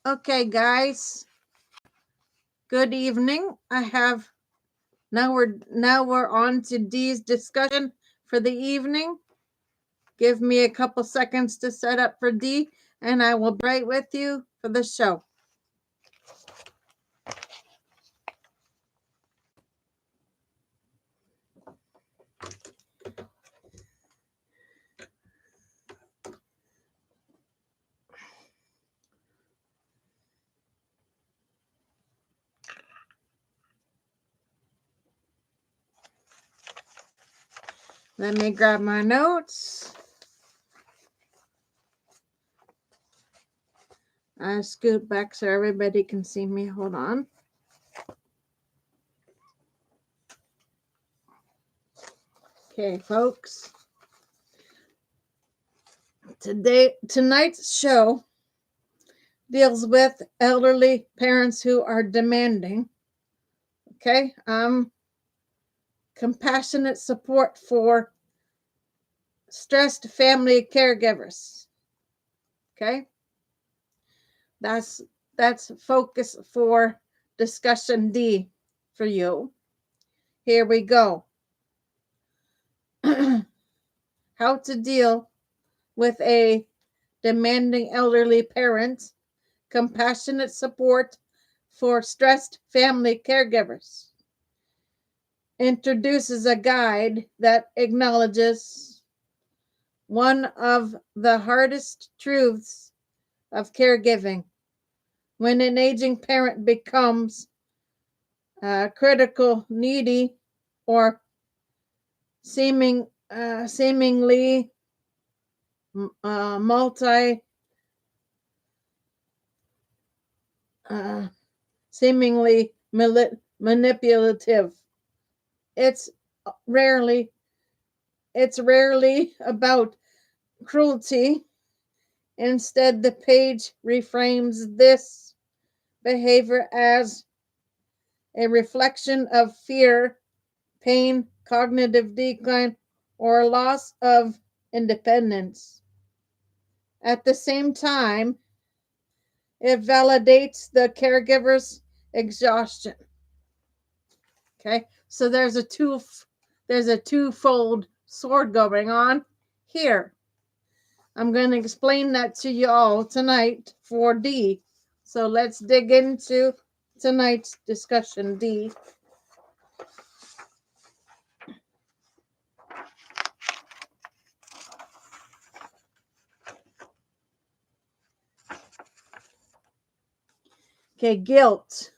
Okay, guys. Good evening. Now we're on to Dee's discussion for the evening. Give me a couple seconds to set up for Dee, and I will be right with you for the show. Let me grab my notes. I scoot back so everybody can see me. Hold on. Okay, folks. Tonight's show deals with elderly parents who are demanding. Okay, compassionate support for stressed family caregivers. Okay, that's focus for discussion D for you. Here we go. How to deal with a demanding elderly parent, compassionate support for stressed family caregivers. Introduces a guide that acknowledges one of the hardest truths of caregiving. When an aging parent becomes critical, needy, or seemingly seemingly manipulative. It's rarely about cruelty. Instead, the page reframes this behavior as a reflection of fear, pain, cognitive decline, or loss of independence. At the same time, it validates the caregiver's exhaustion. Okay, so there's a twofold sword going on here. I'm going to explain that to you all tonight for D. So let's dig into tonight's discussion, D. Okay, guilt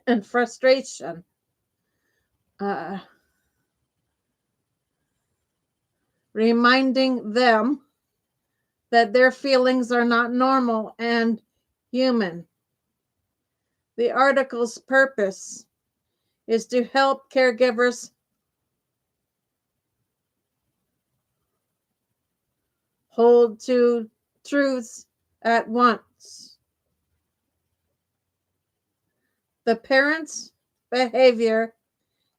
and frustration. Reminding them that their feelings are not normal and human. The article's purpose is to help caregivers hold two truths at once. The parent's behavior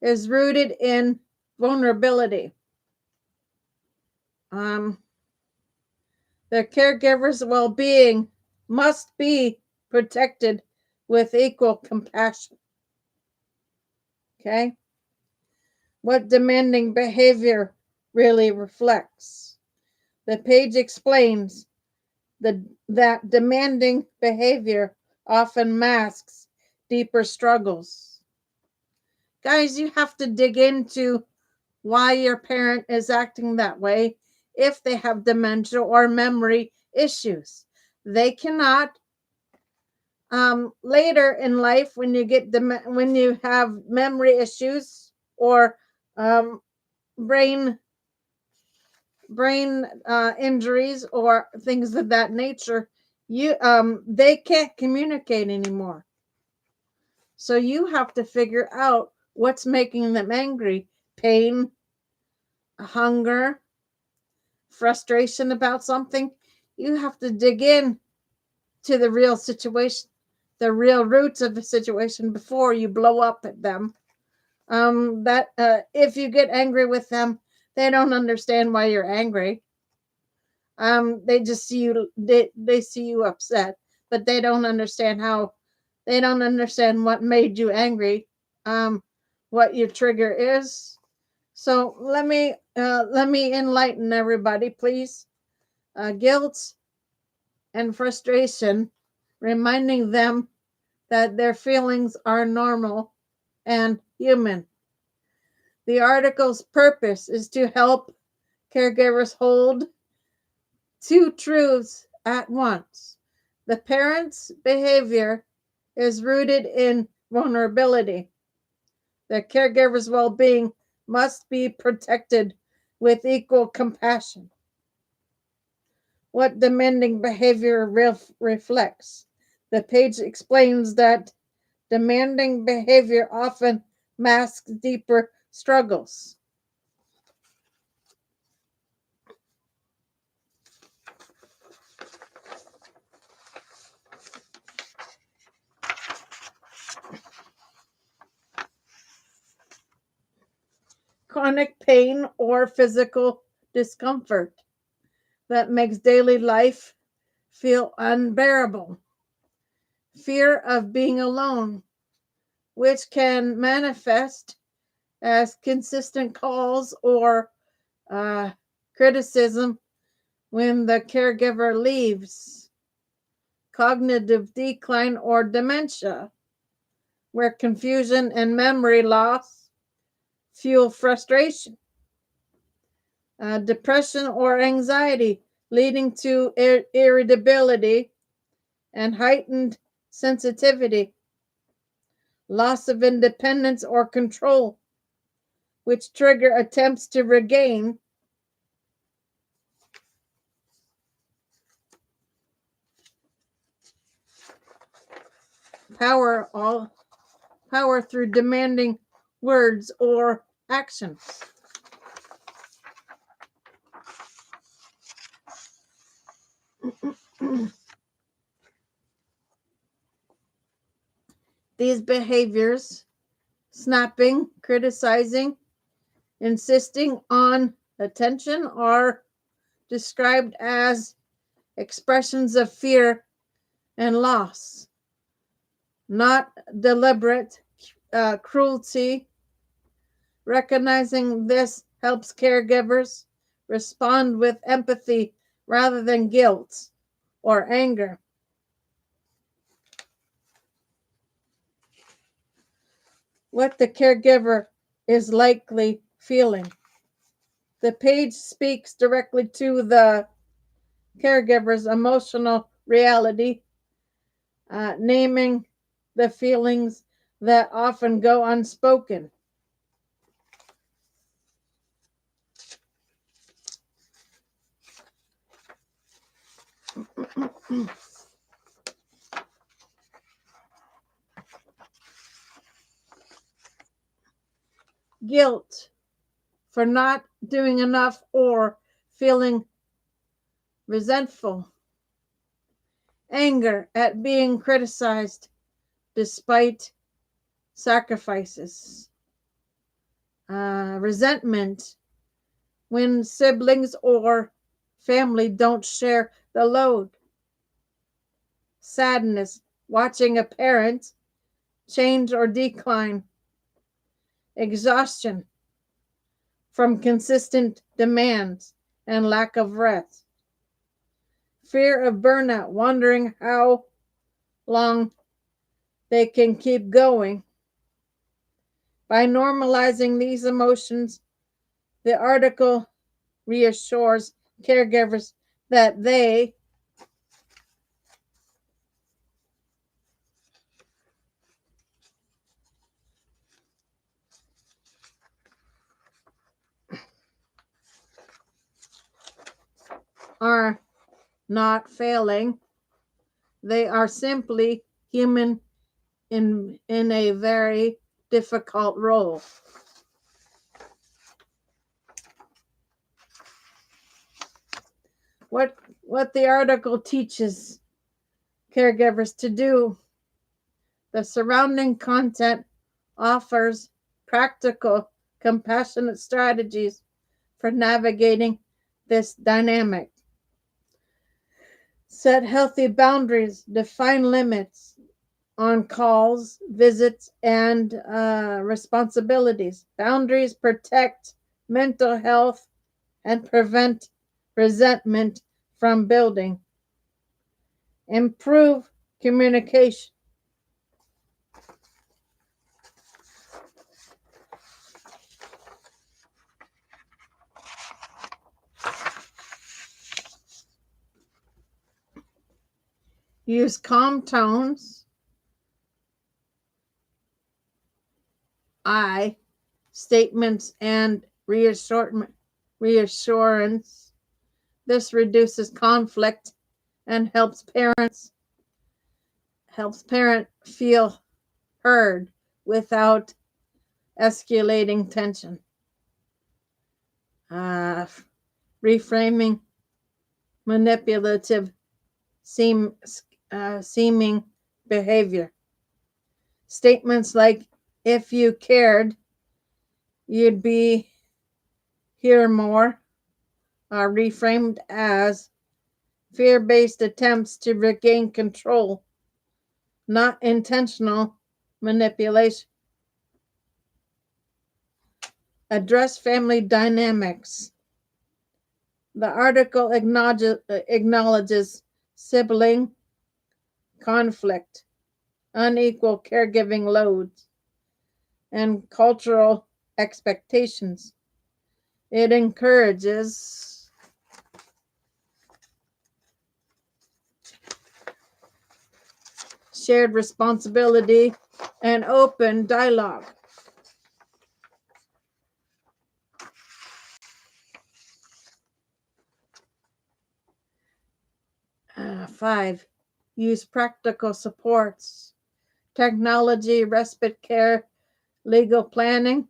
is rooted in vulnerability. The caregiver's well-being must be protected with equal compassion. Okay? What demanding behavior really reflects. The page explains that demanding behavior often masks deeper struggles. Guys, you have to dig into why your parent is acting that way if they have dementia or memory issues. They cannot later in life when you have memory issues or brain injuries or things of that nature, they can't communicate anymore. So you have to figure out what's making them angry. Pain, hunger, frustration about something. You have to dig in to the real situation, the real roots of the situation before you blow up at them. If you get angry with them, they don't understand why you're angry. They just see you. They see you upset, but they don't understand what made you angry, what your trigger is. So let me enlighten everybody, please. Guilt and frustration, reminding them that their feelings are normal and human. The article's purpose is to help caregivers hold two truths at once. The parent's behavior is rooted in vulnerability. The caregiver's well being must be protected with equal compassion. What demanding behavior reflects. The page explains that demanding behavior often masks deeper struggles. Chronic pain or physical discomfort that makes daily life feel unbearable. Fear of being alone, which can manifest as consistent calls or criticism when the caregiver leaves. Cognitive decline or dementia, where confusion and memory loss fuel frustration. Depression or anxiety, leading to irritability and heightened sensitivity. Loss of independence or control, which trigger attempts to regain power through demanding words or actions. These behaviors, snapping, criticizing, insisting on attention, are described as expressions of fear and loss, not deliberate cruelty. Recognizing this helps caregivers respond with empathy rather than guilt or anger. What the caregiver is likely feeling. The page speaks directly to the caregiver's emotional reality, naming the feelings that often go unspoken. Guilt for not doing enough or feeling resentful. Anger at being criticized despite sacrifices. Resentment when siblings or family don't share the load. Sadness watching a parent change or decline. Exhaustion from consistent demands and lack of rest. Fear of burnout, wondering how long they can keep going. By normalizing these emotions, the article reassures caregivers that they are not failing. They are simply human in a very difficult role. What the article teaches caregivers to do. The surrounding content offers practical, compassionate strategies for navigating this dynamic. Set healthy boundaries, define limits on calls, visits, and responsibilities. Boundaries protect mental health and prevent resentment from building. Improve communication. Use calm tones. I statements and reassurance. This reduces conflict and helps parent feel heard without escalating tension. Uh, Reframing manipulative seeming behavior. Statements like, if you cared, you'd be here more, are reframed as fear-based attempts to regain control, not intentional manipulation. Address family dynamics. The article acknowledges sibling conflict, unequal caregiving loads, and cultural expectations. It encourages shared responsibility and open dialogue. 5. Use practical supports, technology, respite care, legal planning,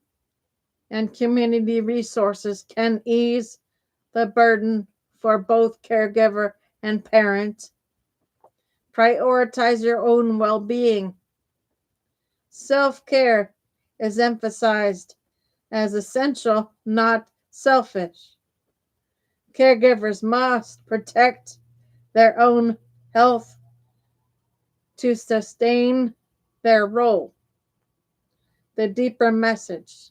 and community resources can ease the burden for both caregiver and parent. Prioritize your own well-being. Self-care is emphasized as essential, not selfish. Caregivers must protect their own health to sustain their role. The deeper message.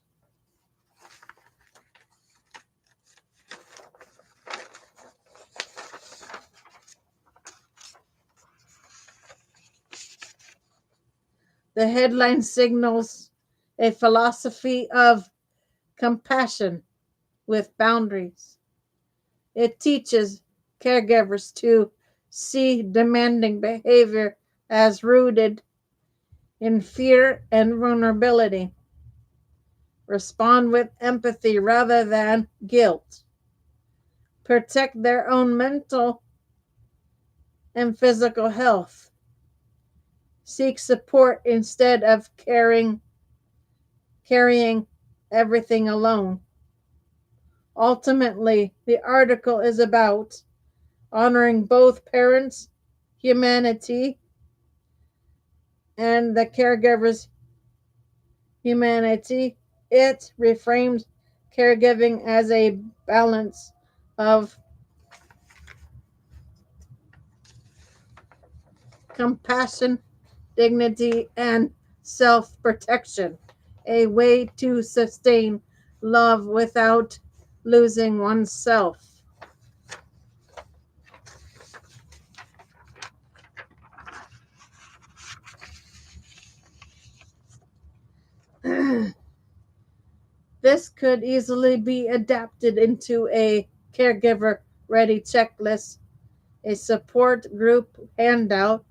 The headline signals a philosophy of compassion with boundaries. It teaches caregivers to see demanding behavior as rooted in fear and vulnerability. Respond with empathy rather than guilt. Protect their own mental and physical health. Seek support instead of carrying everything alone. Ultimately, the article is about honoring both parents' humanity and the caregiver's humanity. It reframes caregiving as a balance of compassion, dignity, and self protection, a way to sustain love without losing oneself. This could easily be adapted into a caregiver ready checklist, a support group handout,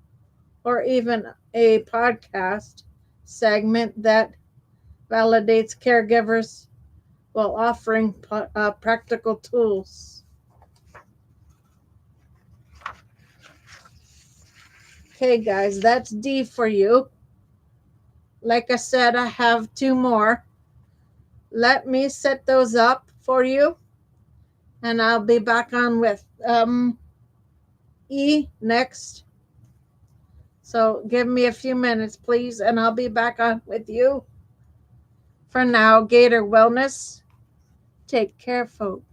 or even a podcast segment that validates caregivers while offering practical tools. Okay, guys, that's D for you. Like I said, I have 2 more. Let me set those up for you, and I'll be back on with E next. So give me a few minutes, please, and I'll be back on with you. For now, Gator Wellness. Take care, folks.